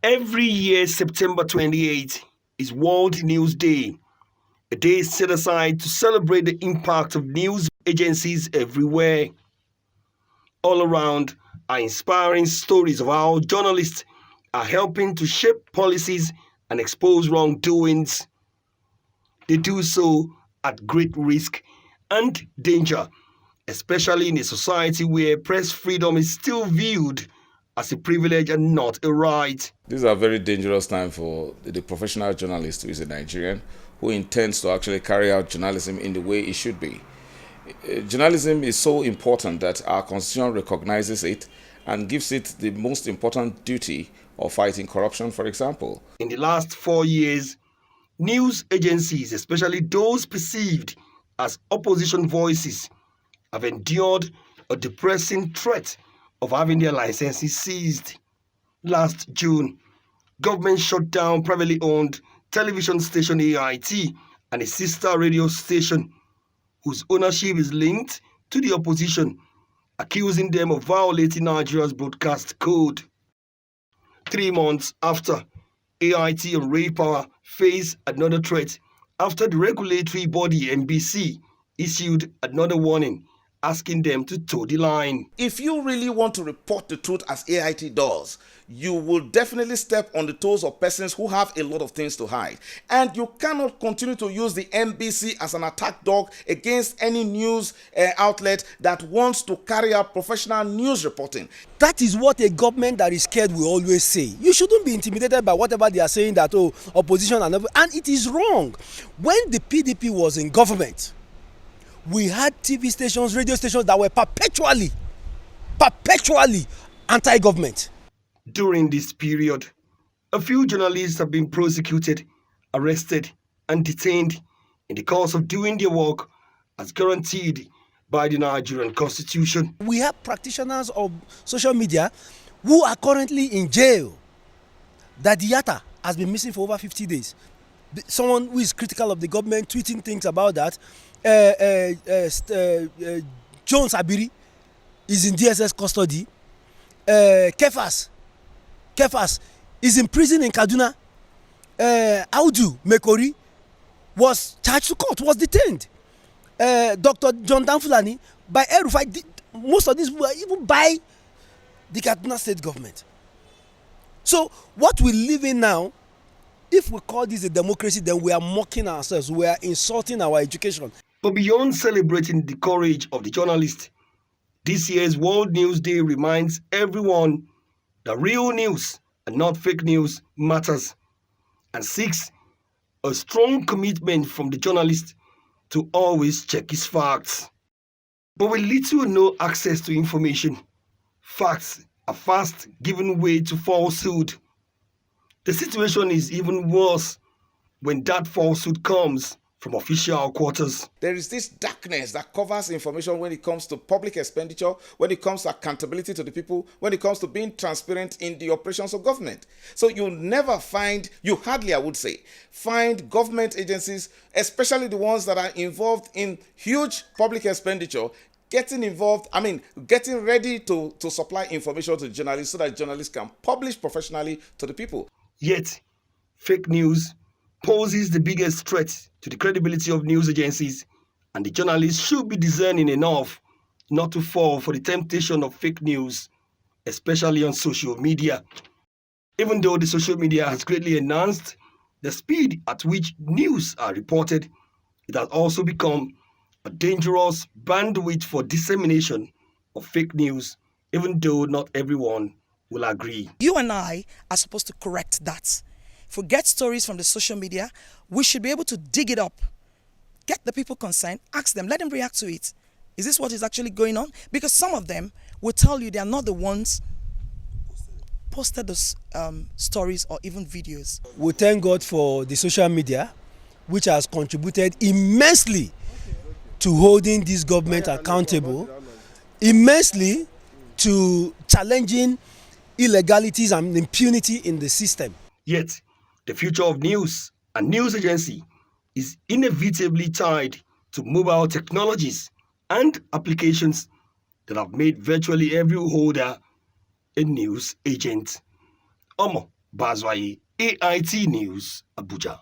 Every year, September 28th is World News Day, a day set aside to celebrate the impact of news agencies everywhere. All around are inspiring stories of how journalists are helping to shape policies and expose wrongdoings. They do so at great risk and danger, especially in a society where press freedom is still viewed as a privilege and not a right. These are very dangerous times for the professional journalist who is a Nigerian who intends to actually carry out journalism in the way it should be. Journalism is so important that our constitution recognizes it and gives it the most important duty of fighting corruption, for example. In the last 4 years, news agencies, especially those perceived as opposition voices, have endured a depressing threat of having their licenses seized. Last June, government shut down privately owned television station AIT and a sister radio station whose ownership is linked to the opposition, accusing them of violating Nigeria's broadcast code. 3 months after, AIT and Ray Power face another threat after the regulatory body NBC issued another warning asking them to toe the line. If you really want to report the truth as AIT does, you will definitely step on the toes of persons who have a lot of things to hide. And you cannot continue to use the NBC as an attack dog against any news outlet that wants to carry out professional news reporting. That is what a government that is scared will always say. You shouldn't be intimidated by whatever they are saying that, opposition and it is wrong. When the PDP was in government, we had TV stations, radio stations that were perpetually anti-government. During this period, a few journalists have been prosecuted, arrested, and detained in the course of doing their work as guaranteed by the Nigerian Constitution. We have practitioners of social media who are currently in jail. Dadiata has been missing for over 50 days. Someone who is critical of the government tweeting things about that. Jones Abiri is in DSS custody. Kefas is in prison in Kaduna. Audu Mekori was charged to court, was detained. Dr. John Danfulani by El-Rufai, most of these were even by the Kaduna state government. So what we live in now, if we call this a democracy, then we are mocking ourselves, we are insulting our education. But beyond celebrating the courage of the journalist, this year's World News Day reminds everyone that real news and not fake news matters, and seeks a strong commitment from the journalist to always check his facts. But with little or no access to information, facts are fast giving way to falsehood. The situation is even worse when that falsehood comes from official quarters. There is this darkness that covers information when it comes to public expenditure, when it comes to accountability to the people, when it comes to being transparent in the operations of government. So you hardly, I would say, find government agencies, especially the ones that are involved in huge public expenditure, getting ready to supply information to journalists so that journalists can publish professionally to the people. Yet, fake news poses the biggest threat to the credibility of news agencies, and the journalists should be discerning enough not to fall for the temptation of fake news, especially on social media. Even though the social media has greatly enhanced the speed at which news are reported, it has also become a dangerous bandwidth for dissemination of fake news, even though not everyone will agree. You and I are supposed to correct that. If we get stories from the social media, we should be able to dig it up, get the people concerned, ask them, let them react to it. Is this what is actually going on? Because some of them will tell you they are not the ones posted those stories or even videos. We thank God for the social media, which has contributed immensely to holding this government accountable, immensely to challenging illegalities and impunity in the system. Yet, the future of news and news agency is inevitably tied to mobile technologies and applications that have made virtually every holder a news agent. Omo, Bazwai, AIT News, Abuja.